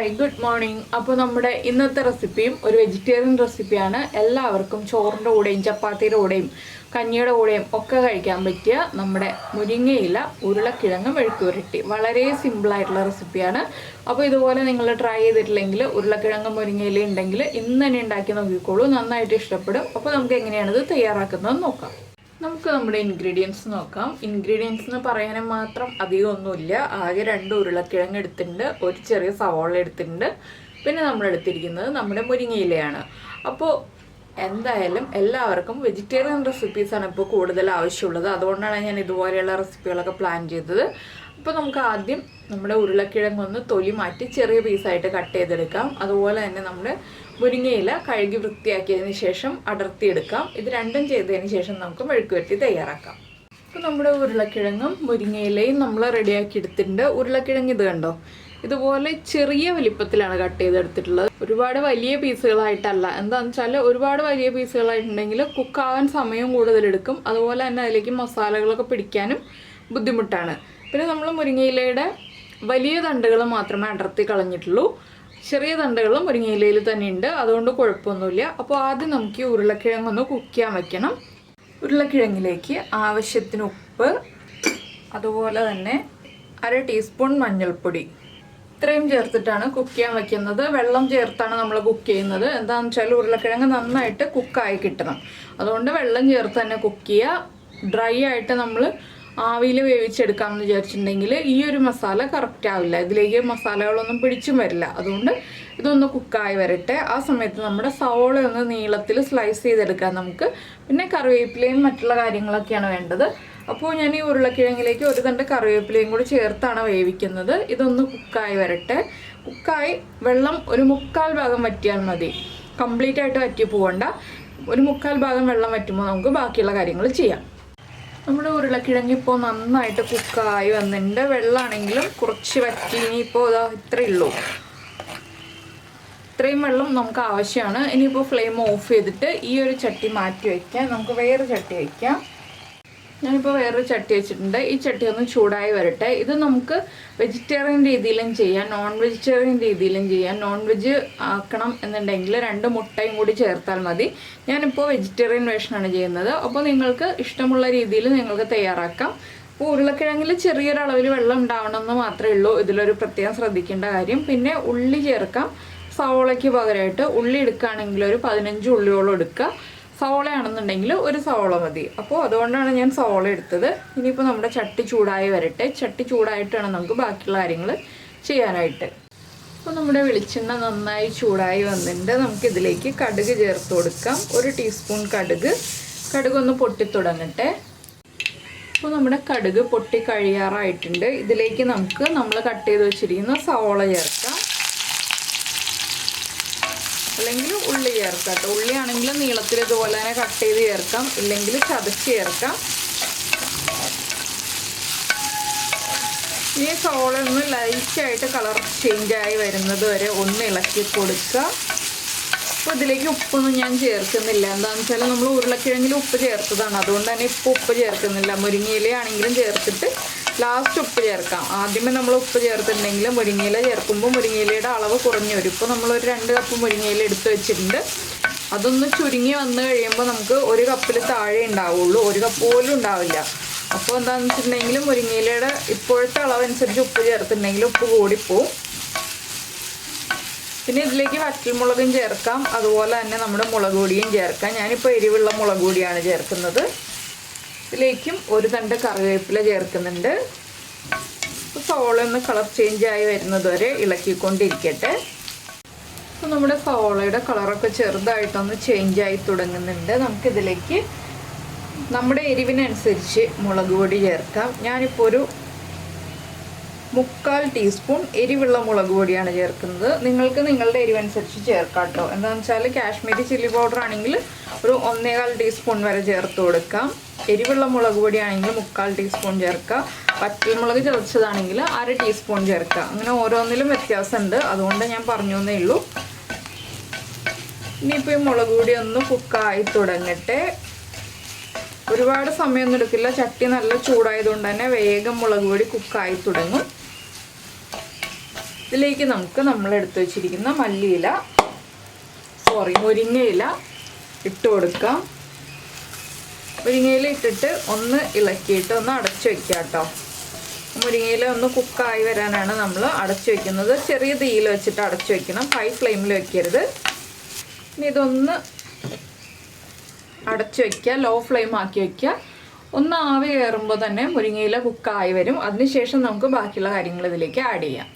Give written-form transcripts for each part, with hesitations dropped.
Hi good morning. അപ്പോൾ നമ്മുടെ ഇന്നത്തെ റെസിപ്പിയും ഒരു വെജിറ്റേറിയൻ റെസിപ്പിയാണ്. എല്ലാവർക്കും ചോറിൻ്റെ കൂടെയും ചപ്പാത്തിയുടെ കൂടെയും കഞ്ഞിയുടെ കൂടെയും ഒക്കെ കഴിക്കാൻ പറ്റിയ നമ്മുടെ മുരിങ്ങയില ഉരുളക്കിഴങ്ങ് മെഴുക്കുപുരട്ടി. വളരെ സിമ്പിളായിട്ടുള്ള റെസിപ്പിയാണ്. അപ്പോൾ ഇതുപോലെ നിങ്ങൾ ട്രൈ ചെയ്തിട്ടില്ലെങ്കിൽ ഉരുളക്കിഴങ്ങ് മുരിങ്ങയില ഉണ്ടെങ്കിൽ ഇന്ന് തന്നെ ഉണ്ടാക്കി നോക്കിക്കോളൂ, നന്നായിട്ട് ഇഷ്ടപ്പെടും. അപ്പോൾ നമുക്ക് എങ്ങനെയാണിത് തയ്യാറാക്കുന്നത് നോക്കാം. നമുക്ക് നമ്മുടെ ഇൻഗ്രീഡിയൻസ് നോക്കാം. ഇൻഗ്രീഡിയൻസ് എന്ന് പറയാനും മാത്രം അധികമൊന്നുമില്ല. ആകെ 2 ഉരുളക്കിഴങ്ങ് എടുത്തിട്ടുണ്ട്, ഒരു ചെറിയ സവാള എടുത്തിട്ടുണ്ട്, പിന്നെ നമ്മൾ എടുത്തിരിക്കുന്നത് നമ്മുടെ മുരിങ്ങയിലയാണ്. അപ്പോൾ എന്തായാലും എല്ലാവർക്കും വെജിറ്റേറിയൻ റെസിപ്പീസാണ് ഇപ്പോൾ കൂടുതൽ ആവശ്യമുള്ളത്. അതുകൊണ്ടാണ് ഞാൻ ഇതുപോലെയുള്ള റെസിപ്പികളൊക്കെ പ്ലാൻ ചെയ്തത്. അപ്പോൾ നമുക്ക് ആദ്യം നമ്മുടെ ഉരുളക്കിഴങ്ങൊന്ന് തൊലി മാറ്റി ചെറിയ പീസായിട്ട് കട്ട് ചെയ്തെടുക്കാം. അതുപോലെ തന്നെ നമ്മുടെ മുരിങ്ങയില കഴുകി വൃത്തിയാക്കിയതിന് ശേഷം അടർത്തിയെടുക്കാം. ഇത് രണ്ടും ചെയ്തതിന് ശേഷം നമുക്ക് മെഴുക്കുപുരട്ടി തയ്യാറാക്കാം. അപ്പോൾ നമ്മുടെ ഉരുളക്കിഴങ്ങും മുരിങ്ങയിലയും നമ്മൾ റെഡിയാക്കി എടുത്തിട്ടുണ്ട്. ഉരുളക്കിഴങ്ങ് ഇത് കണ്ടോ, ഇതുപോലെ ചെറിയ വലിപ്പത്തിലാണ് കട്ട് ചെയ്തെടുത്തിട്ടുള്ളത്. ഒരുപാട് വലിയ പീസുകളായിട്ടല്ല. എന്താണെന്ന് വെച്ചാൽ ഒരുപാട് വലിയ പീസുകളായിട്ടുണ്ടെങ്കിൽ കുക്കാവാൻ സമയം കൂടുതലെടുക്കും. അതുപോലെ തന്നെ അതിലേക്ക് മസാലകളൊക്കെ പിടിക്കാനും ബുദ്ധിമുട്ടാണ്. പിന്നെ നമ്മൾ മുരിങ്ങയിലയുടെ വലിയ തണ്ടുകൾ മാത്രമേ അടർത്തി കളഞ്ഞിട്ടുള്ളൂ. ചെറിയ തണ്ടുകൾ മുരിങ്ങയിലയിൽ തന്നെ ഉണ്ട്, അതുകൊണ്ട് കുഴപ്പമൊന്നുമില്ല. അപ്പോൾ ആദ്യം നമുക്ക് ഈ ഉരുളക്കിഴങ്ങൊന്ന് കുക്ക് ചെയ്യാൻ വെക്കണം. ഉരുളക്കിഴങ്ങിലേക്ക് ആവശ്യത്തിന് ഉപ്പ്, അതുപോലെ തന്നെ 1/2 ടീസ്പൂൺ മഞ്ഞൾപ്പൊടി, ഇത്രയും ചേർത്തിട്ടാണ് കുക്ക് ചെയ്യാൻ വെക്കുന്നത്. വെള്ളം ചേർത്താണ് നമ്മൾ കുക്ക് ചെയ്യുന്നത്. എന്താണെന്ന് വെച്ചാൽ ഉരുളക്കിഴങ്ങ് നന്നായിട്ട് കുക്കായി കിട്ടണം. അതുകൊണ്ട് വെള്ളം ചേർത്ത് തന്നെ കുക്ക് ചെയ്യുക. ഡ്രൈ ആയിട്ട് നമ്മൾ ആവിയിൽ വേവിച്ചെടുക്കാമെന്ന് വിചാരിച്ചിട്ടുണ്ടെങ്കിൽ ഈ ഒരു മസാല കറക്റ്റ് ആവില്ല, ഇതിലേക്ക് മസാലകളൊന്നും പിടിച്ചും വരില്ല. അതുകൊണ്ട് ഇതൊന്ന് കുക്കായി വരട്ടെ. ആ സമയത്ത് നമ്മുടെ സവോള ഒന്ന് നീളത്തിൽ സ്ലൈസ് ചെയ്തെടുക്കാം നമുക്ക്. പിന്നെ കറിവേപ്പിലയും മറ്റുള്ള കാര്യങ്ങളൊക്കെയാണ് വേണ്ടത്. അപ്പോൾ ഞാൻ ഈ ഉരുളക്കിഴങ്ങിലേക്ക് 1 തണ്ട് കറിവേപ്പിലയും കൂടി ചേർത്താണ് വേവിക്കുന്നത്. ഇതൊന്ന് കുക്കായി വരട്ടെ. കുക്കായി വെള്ളം ഒരു 1/4 ഭാഗം വറ്റിയാൽ മതി, കംപ്ലീറ്റ് ആയിട്ട് വറ്റി പോകണ്ട. ഒരു 1/4 ഭാഗം വെള്ളം വറ്റുമ്പോൾ നമുക്ക് ബാക്കിയുള്ള കാര്യങ്ങൾ ചെയ്യാം. നമ്മുടെ ഉരുളക്കിഴങ്ങ് ഇപ്പോൾ നന്നായിട്ട് കുക്കായി വന്നിട്ടുണ്ട്. വെള്ളമാണെങ്കിലും കുറച്ച് വറ്റി, ഇനിയിപ്പോൾ ഇതാ ഇത്രയേ ഉള്ളൂ. ഇത്രയും വെള്ളം നമുക്ക് ആവശ്യമാണ്. ഇനിയിപ്പോൾ ഫ്ലെയിം ഓഫ് ചെയ്തിട്ട് ഈ ഒരു ചട്ടി മാറ്റി വയ്ക്കാം. നമുക്ക് വേറെ ചട്ടി വയ്ക്കാം. ഞാനിപ്പോൾ വേറൊരു ചട്ടി വെച്ചിട്ടുണ്ട്. ഈ ചട്ടി ഒന്ന് ചൂടായി വരട്ടെ. ഇത് നമുക്ക് വെജിറ്റേറിയൻ രീതിയിലും ചെയ്യാം, നോൺ വെജിറ്റേറിയൻ രീതിയിലും ചെയ്യാം. നോൺ വെജ് ആക്കണം എന്നുണ്ടെങ്കിൽ 2 മുട്ടയും കൂടി ചേർത്താൽ മതി. ഞാനിപ്പോൾ വെജിറ്റേറിയൻ വേർഷനാണ് ചെയ്യുന്നത്. അപ്പോൾ നിങ്ങൾക്ക് ഇഷ്ടമുള്ള രീതിയിൽ നിങ്ങൾക്ക് തയ്യാറാക്കാം. അപ്പോൾ ഉരുളക്കിഴങ്ങിൽ ചെറിയൊരളവിൽ വെള്ളം ഉണ്ടാവണമെന്ന് മാത്രമേ ഉള്ളൂ. ഇതിലൊരു പ്രത്യേകം ശ്രദ്ധിക്കേണ്ട കാര്യം. പിന്നെ ഉള്ളി ചേർക്കാം. സവോളയ്ക്ക് പകരമായിട്ട് ഉള്ളി എടുക്കുകയാണെങ്കിൽ ഒരു 15 ഉള്ളിയോളം എടുക്കുക. സവോളയാണെന്നുണ്ടെങ്കിൽ ഒരു സവോള മതി. അപ്പോൾ അതുകൊണ്ടാണ് ഞാൻ സവോള എടുത്തത്. ഇനിയിപ്പോൾ നമ്മുടെ ചട്ടി ചൂടായി വരട്ടെ. ചട്ടി ചൂടായിട്ട് വേണം നമുക്ക് ബാക്കിയുള്ള കാര്യങ്ങൾ ചെയ്യാനായിട്ട്. അപ്പോൾ നമ്മുടെ വെളിച്ചെണ്ണ നന്നായി ചൂടായി വന്നിട്ടുണ്ട്. നമുക്കിതിലേക്ക് കടുക് ചേർത്ത് കൊടുക്കാം. 1 ടീസ്പൂൺ കടുക് ഒന്ന് പൊട്ടിത്തുടങ്ങട്ടെ. അപ്പോൾ നമ്മുടെ കടുക് പൊട്ടി കഴിയാറായിട്ടുണ്ട്. ഇതിലേക്ക് നമുക്ക് നമ്മൾ കട്ട് ചെയ്ത് വെച്ചിരിക്കുന്ന സവോള ചേർക്കാം, അല്ലെങ്കിൽ ഉള്ളി ചേർക്കാം കേട്ടോ. ഉള്ളിയാണെങ്കിൽ നീളത്തിൽ ഇതുപോലെ തന്നെ കട്ട് ചെയ്ത് ചേർക്കാം, ഇല്ലെങ്കിൽ ചതച്ച് ചേർക്കാം. ഈ സവോള ഒന്ന് ലൈറ്റായിട്ട് കളർ ചേഞ്ചായി വരുന്നത് വരെ ഒന്ന് ഇളക്കി കൊടുക്കുക. അപ്പോൾ ഇതിലേക്ക് ഉപ്പൊന്നും ഞാൻ ചേർക്കുന്നില്ല. എന്താണെന്ന് വെച്ചാൽ നമ്മൾ ഉരുളക്കിഴങ്ങിൽ ഉപ്പ് ചേർത്തതാണ്, അതുകൊണ്ട് തന്നെ ഇപ്പോൾ ഉപ്പ് ചേർക്കുന്നില്ല. മുരിങ്ങയിലയാണെങ്കിലും ചേർത്തിട്ട് ലാസ്റ്റ് ഉപ്പ് ചേർക്കാം. ആദ്യമേ നമ്മൾ ഉപ്പ് ചേർത്തിട്ടുണ്ടെങ്കിൽ മുരിങ്ങയില ചേർക്കുമ്പോൾ മുരിങ്ങയിലയുടെ അളവ് കുറഞ്ഞു വരും. ഇപ്പോൾ നമ്മളൊരു 2 കപ്പ് മുരിങ്ങയില എടുത്ത് വെച്ചിട്ടുണ്ട്. അതൊന്ന് ചുരുങ്ങി വന്നു കഴിയുമ്പോൾ നമുക്ക് 1 കപ്പിൽ താഴെ ഉണ്ടാവുള്ളൂ, 1 കപ്പ് പോലും ഉണ്ടാവില്ല. അപ്പോൾ എന്താണെന്ന് വെച്ചിട്ടുണ്ടെങ്കിൽ മുരിങ്ങയിലയുടെ ഇപ്പോഴത്തെ അളവനുസരിച്ച് ഉപ്പ് ചേർത്തിട്ടുണ്ടെങ്കിൽ ഉപ്പ് കൂടിപ്പോവും. പിന്നെ ഇതിലേക്ക് വറ്റൽമുളകും ചേർക്കാം, അതുപോലെ തന്നെ നമ്മുടെ മുളക് പൊടിയും ചേർക്കാം. ഞാനിപ്പോൾ എരിവുള്ള മുളക് പൊടിയാണ് ചേർക്കുന്നത്. ഇതിലേക്കും 1 തണ്ട് കറിവേപ്പില ചേർക്കുന്നുണ്ട്. സവോള ഒന്ന് കളർ ചേഞ്ചായി വരുന്നത് വരെ ഇളക്കിക്കൊണ്ടിരിക്കട്ടെ. അപ്പോൾ നമ്മുടെ സവോളയുടെ കളറൊക്കെ ചെറുതായിട്ടൊന്ന് ചേഞ്ചായി തുടങ്ങുന്നുണ്ട്. നമുക്കിതിലേക്ക് നമ്മുടെ എരിവിനനുസരിച്ച് മുളക് പൊടി ചേർക്കാം. ഞാനിപ്പോൾ ഒരു 1/4 ടീസ്പൂൺ എരിവുള്ള മുളക് പൊടിയാണ് ചേർക്കുന്നത്. നിങ്ങൾക്ക് നിങ്ങളുടെ എരിവനുസരിച്ച് ചേർക്കാം കേട്ടോ. എന്താണെന്ന് വെച്ചാൽ കാശ്മീരി ചില്ലി പൗഡർ ആണെങ്കിൽ ഒരു 1.25 ടീസ്പൂൺ വരെ ചേർത്ത് കൊടുക്കാം. എരിവുള്ള മുളക് പൊടിയാണെങ്കിൽ 1/4 ടീസ്പൂൺ ചേർക്കുക. വറ്റൽമുളക് ചതച്ചതാണെങ്കിൽ 1/2 ടീസ്പൂൺ ചേർക്കുക. അങ്ങനെ ഓരോന്നിലും വ്യത്യാസമുണ്ട്, അതുകൊണ്ട് ഞാൻ പറഞ്ഞു എന്നേ ഉള്ളൂ. ഇനിയിപ്പോൾ ഈ മുളക് പൊടി ഒന്ന് കുക്കായി തുടങ്ങട്ടെ. ഒരുപാട് സമയമൊന്നും എടുക്കില്ല. ചട്ടി നല്ല ചൂടായതുകൊണ്ട് തന്നെ വേഗം മുളക് പൊടി കുക്കായി തുടങ്ങും. ഇതിലേക്ക് നമുക്ക് നമ്മൾ എടുത്തു വെച്ചിരിക്കുന്ന മുരിങ്ങയില ഇട്ട് കൊടുക്കാം. മുരിങ്ങയില ഇട്ടിട്ട് ഒന്ന് ഇളക്കിയിട്ട് ഒന്ന് അടച്ചു വെക്കുക കേട്ടോ. മുരിങ്ങയില ഒന്ന് കുക്കായി വരാനാണ് നമ്മൾ അടച്ചു വെക്കുന്നത്. ചെറിയ തീയിൽ വെച്ചിട്ട് അടച്ചു വെക്കണം, ഹൈ ഫ്ലെയിമിൽ വെക്കരുത്. ഇനി ഇതൊന്ന് അടച്ചു വെക്കുക, ലോ ഫ്ലെയിം ആക്കി വെക്കുക. ഒന്ന് ആവി കയറുമ്പോൾ തന്നെ മുരിങ്ങയില കുക്കായി വരും. അതിനുശേഷം നമുക്ക് ബാക്കിയുള്ള കാര്യങ്ങൾ ഇതിലേക്ക് ആഡ് ചെയ്യാം.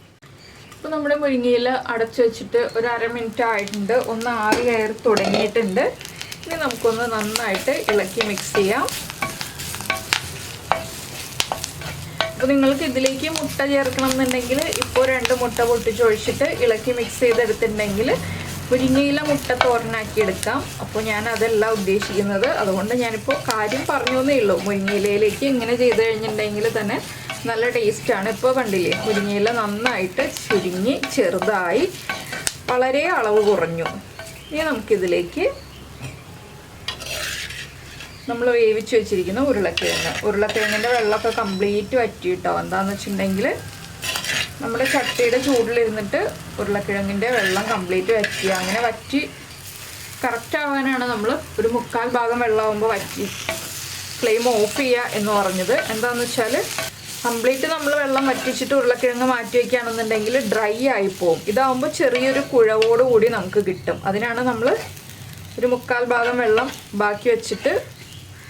അപ്പോൾ നമ്മുടെ മുരിങ്ങയില അടച്ചു വെച്ചിട്ട് ഒരു അരമിനിറ്റ് ആയിട്ടുണ്ട്. ഒന്ന് ആവി കയറി തുടങ്ങിയിട്ടുണ്ട്. ഇനി നമുക്കൊന്ന് നന്നായിട്ട് ഇളക്കി മിക്സ് ചെയ്യാം. അപ്പോൾ നിങ്ങൾക്ക് ഇതിലേക്ക് മുട്ട ചേർക്കണം എന്നുണ്ടെങ്കിൽ ഇപ്പോൾ 2 മുട്ട പൊട്ടിച്ചൊഴിച്ചിട്ട് ഇളക്കി മിക്സ് ചെയ്തെടുത്തിട്ടുണ്ടെങ്കിൽ മുരിങ്ങയില മുട്ട തോരനാക്കി എടുക്കാം. അപ്പോൾ ഞാൻ അതല്ല ഉദ്ദേശിക്കുന്നത്. അതുകൊണ്ട് ഞാനിപ്പോൾ കാര്യം പറഞ്ഞു എന്നേ ഉള്ളൂ. മുരിങ്ങയിലയിലേക്ക് ഇങ്ങനെ ചെയ്ത് കഴിഞ്ഞിട്ടുണ്ടെങ്കിൽ തന്നെ നല്ല ടേസ്റ്റാണ്. ഇപ്പോൾ കണ്ടില്ലേ, മുരിങ്ങയില നന്നായിട്ട് ചുരുങ്ങി ചെറുതായി വളരെ അളവ് കുറഞ്ഞു. ഇനി നമുക്കിതിലേക്ക് നമ്മൾ വേവിച്ച് വെച്ചിരിക്കുന്ന ഉരുളക്കിഴങ്ങിൻ്റെ വെള്ളമൊക്കെ കംപ്ലീറ്റ് വറ്റിയിട്ടോ. എന്താണെന്ന് വെച്ചിട്ടുണ്ടെങ്കിൽ നമ്മുടെ ചട്ടിയുടെ ചൂടിലിരുന്നിട്ട് ഉരുളക്കിഴങ്ങിൻ്റെ വെള്ളം കംപ്ലീറ്റ് വറ്റുക. അങ്ങനെ വറ്റി കറക്റ്റ് ആവാനാണ് നമ്മൾ ഒരു 3/4 ഭാഗം വെള്ളമാകുമ്പോൾ വറ്റി ഫ്ലെയിം ഓഫ് ചെയ്യുക എന്ന് പറഞ്ഞത്. എന്താണെന്ന് വെച്ചാൽ കംപ്ലീറ്റ് നമ്മൾ വെള്ളം വറ്റിച്ചിട്ട് ഉരുളക്കിഴങ്ങ് മാറ്റി വയ്ക്കുകയാണെന്നുണ്ടെങ്കിൽ ഡ്രൈ ആയിപ്പോവും. ഇതാവുമ്പോൾ ചെറിയൊരു കുഴവോട് കൂടി നമുക്ക് കിട്ടും. അതിനാണ് നമ്മൾ ഒരു 3/4 ഭാഗം വെള്ളം ബാക്കി വെച്ചിട്ട്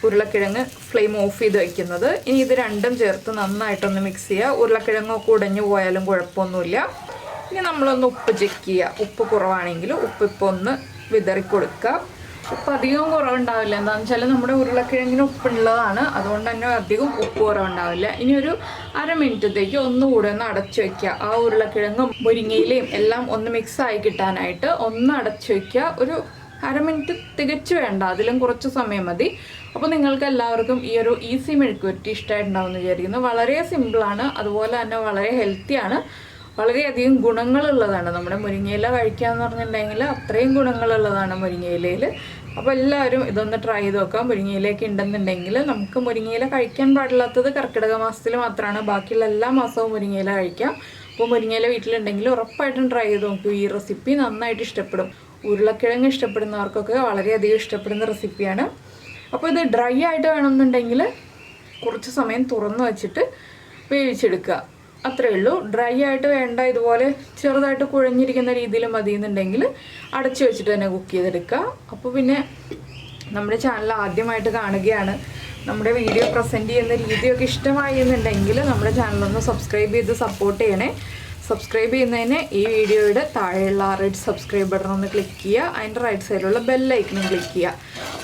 ഉരുളക്കിഴങ്ങ് ഫ്ലെയിം ഓഫ് ചെയ്ത് വയ്ക്കുന്നത്. ഇനി ഇത് രണ്ടും ചേർത്ത് നന്നായിട്ടൊന്ന് മിക്സ് ചെയ്യുക. ഉരുളക്കിഴങ്ങൊക്കെ ഉടഞ്ഞു പോയാലും കുഴപ്പമൊന്നുമില്ല. ഇനി നമ്മളൊന്ന് ഉപ്പ് ചെക്ക് ചെയ്യുക. ഉപ്പ് കുറവാണെങ്കിൽ ഉപ്പ് ഇപ്പോൾ ഒന്ന് വിതറി കൊടുക്കുക. ഉപ്പ് അധികം കുറവുണ്ടാവില്ല. എന്താണെന്ന് വെച്ചാൽ നമ്മുടെ ഉരുളക്കിഴങ്ങിന് ഉപ്പുള്ളതാണ്. അതുകൊണ്ട് തന്നെ അധികം ഉപ്പ് കുറവുണ്ടാവില്ല. ഇനി ഒരു അരമിനിറ്റത്തേക്ക് ഒന്നുകൂടെ ഒന്ന് അടച്ചു വയ്ക്കുക. ആ ഉരുളക്കിഴങ്ങും മുരിങ്ങയിലയും എല്ലാം ഒന്ന് മിക്സായി കിട്ടാനായിട്ട് ഒന്ന് അടച്ചു വയ്ക്കുക. ഒരു അരമിനിറ്റ് തികച്ചു വേണ്ട, അതിലും കുറച്ച് സമയം മതി. അപ്പോൾ നിങ്ങൾക്ക് എല്ലാവർക്കും ഈ ഒരു ഈസി മെഴുക്കുവരട്ടി ഇഷ്ടമായിട്ടുണ്ടാവുമെന്ന് വിചാരിക്കുന്നു. വളരെ സിമ്പിളാണ്, അതുപോലെ തന്നെ വളരെ ഹെൽത്തിയാണ്, വളരെയധികം ഗുണങ്ങളുള്ളതാണ്. നമ്മുടെ മുരിങ്ങയില കഴിക്കുക എന്ന് പറഞ്ഞിട്ടുണ്ടെങ്കിൽ അത്രയും ഗുണങ്ങളുള്ളതാണ് മുരിങ്ങയിലയിൽ. അപ്പോൾ എല്ലാവരും ഇതൊന്ന് ട്രൈ ചെയ്ത് നോക്കാം. മുരിങ്ങയിലയൊക്കെ ഉണ്ടെന്നുണ്ടെങ്കിൽ നമുക്ക് മുരിങ്ങയില കഴിക്കാൻ പാടില്ലാത്തത് കർക്കിടക മാസത്തിൽ മാത്രമാണ്. ബാക്കിയുള്ള എല്ലാ മാസവും മുരിങ്ങയില കഴിക്കാം. അപ്പോൾ മുരിങ്ങയില വീട്ടിലുണ്ടെങ്കിൽ ഉറപ്പായിട്ടും ട്രൈ ചെയ്ത് നോക്കൂ. ഈ റെസിപ്പി നന്നായിട്ട് ഇഷ്ടപ്പെടും. ഉരുളക്കിഴങ്ങ് ഇഷ്ടപ്പെടുന്നവർക്കൊക്കെ വളരെയധികം ഇഷ്ടപ്പെടുന്ന റെസിപ്പിയാണ്. അപ്പോൾ ഇത് ഡ്രൈ ആയിട്ട് വേണമെന്നുണ്ടെങ്കിൽ കുറച്ച് സമയം തുറന്ന് വെച്ചിട്ട് വേവിച്ചെടുക്കുക, അത്രയേ ഉള്ളൂ. ഡ്രൈ ആയിട്ട് വേണ്ട, ഇതുപോലെ ചെറുതായിട്ട് കുഴഞ്ഞിരിക്കുന്ന രീതിയിൽ മതിയെന്നുണ്ടെങ്കിൽ അടച്ചു വെച്ചിട്ട് തന്നെ കുക്ക് ചെയ്തെടുക്കുക. അപ്പോൾ പിന്നെ നമ്മുടെ ചാനൽ ആദ്യമായിട്ട് കാണുകയാണ്, നമ്മുടെ വീഡിയോ പ്രസൻറ്റ് ചെയ്യുന്ന രീതിയൊക്കെ ഇഷ്ടമായി എന്നുണ്ടെങ്കിൽ നമ്മുടെ ചാനലൊന്ന് സബ്സ്ക്രൈബ് ചെയ്ത് സപ്പോർട്ട് ചെയ്യണേ. സബ്സ്ക്രൈബ് ചെയ്യുന്നതിന് ഈ വീഡിയോയുടെ താഴെയുള്ള റെഡ് സബ്സ്ക്രൈബ് ബട്ടൺ ഒന്ന് ക്ലിക്ക് ചെയ്യുക. അതിൻ്റെ റൈറ്റ് സൈഡിലുള്ള ബെല്ലൈക്കണും ക്ലിക്ക് ചെയ്യുക.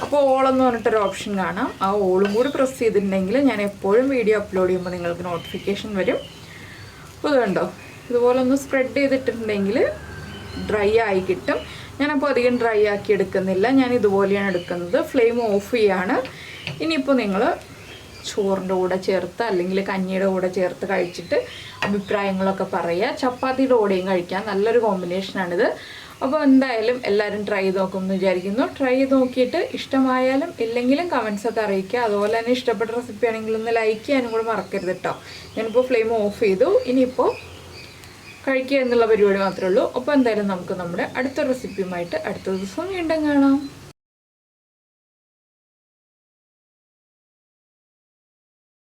അപ്പോൾ ഓളെന്ന് പറഞ്ഞിട്ടൊരു ഓപ്ഷൻ കാണാം. ആ ഓളും കൂടി പ്രസ് ചെയ്തിട്ടുണ്ടെങ്കിൽ ഞാൻ എപ്പോഴും വീഡിയോ അപ്ലോഡ് ചെയ്യുമ്പോൾ നിങ്ങൾക്ക് നോട്ടിഫിക്കേഷൻ വരും. അപ്പോൾ ഇതുണ്ടോ, ഇതുപോലെ ഒന്ന് സ്പ്രെഡ് ചെയ്തിട്ടുണ്ടെങ്കിൽ ഡ്രൈ ആയി കിട്ടും. ഞാനപ്പോൾ അധികം ഡ്രൈ ആക്കി എടുക്കുന്നില്ല, ഞാൻ ഇതുപോലെയാണ് എടുക്കുന്നത്. ഫ്ലെയിം ഓഫ് ചെയ്യാണ്. ഇനിയിപ്പോൾ നിങ്ങൾ ചോറിൻ്റെ കൂടെ ചേർത്ത് അല്ലെങ്കിൽ കഞ്ഞിയുടെ കൂടെ ചേർത്ത് കഴിച്ചിട്ട് അഭിപ്രായങ്ങളൊക്കെ പറയുക. ചപ്പാത്തിയുടെ കൂടെയും കഴിക്കാം, നല്ലൊരു കോമ്പിനേഷനാണിത്. അപ്പോൾ എന്തായാലും എല്ലാവരും ട്രൈ ചെയ്ത് നോക്കുമെന്ന് വിചാരിക്കുന്നു. ട്രൈ ചെയ്ത് നോക്കിയിട്ട് ഇഷ്ടമായാലും ഇല്ലെങ്കിലും കമൻസൊക്കെ അറിയിക്കുക. അതുപോലെ തന്നെ ഇഷ്ടപ്പെട്ട റെസിപ്പി ആണെങ്കിൽ ഒന്ന് ലൈക്ക് ചെയ്യാനും കൂടി മറക്കരുത് കേട്ടോ. ഞാനിപ്പോൾ ഫ്ലെയിം ഓഫ് ചെയ്തു. ഇനിയിപ്പോൾ കഴിക്കുക എന്നുള്ള പരിപാടി മാത്രമേ ഉള്ളൂ. അപ്പോൾ എന്തായാലും നമുക്ക് നമ്മുടെ അടുത്ത റെസിപ്പിയുമായിട്ട് അടുത്ത ദിവസം വീണ്ടും കാണാം.